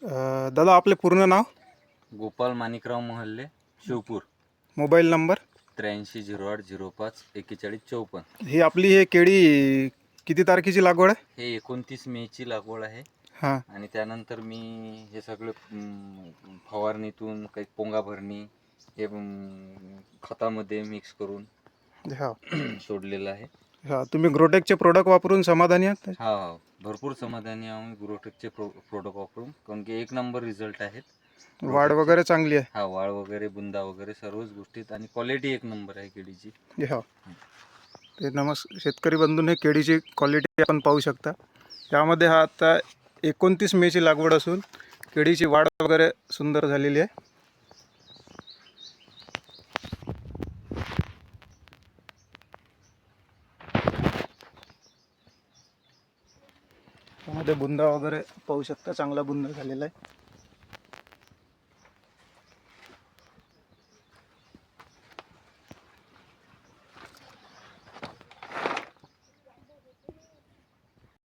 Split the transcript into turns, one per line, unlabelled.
दादा आपले पूर्ण नाव,
गोपाल माणिकराव मोहल्ले, शिवपूर.
Mobile number.
8308054154.
ही आपली हे केळी किती तारखेची लागवड आहे?
हे 29 मेची लागवड आहे.
हां
आणि त्यानंतर मी हे सगळं फवारणीतून काही पोंगा भरणी हे खतामध्ये मिक्स करून
हा
सोडलेलं आहे.
हा तुम्ही ग्रोटेकचे प्रोडक्ट वापरून समाधानी आहात?
हा, भरपूर समाधानी आम्ही ग्रोटेकचे प्रोडक्ट वापरून, कारण की एक नंबर रिझल्ट आहेत.
वाढ वगैरे चांगली आहे?
हा, वाढ वगैरे, बुंदा वगैरे सर्वच गोष्टीत, आणि क्वालिटी एक नंबर आहे केळीची.
हा ते शेतकरी बंधूंनी केळीची क्वालिटी आपण पाहू शकता. त्यामध्ये हा आता 29 मेची लागवड असून केळीची वाढ वगैरे सुंदर झालेली आहे. त्यामध्ये बुंदा वगैरे पाहू शकता, चांगला बुंदा झालेला आहे.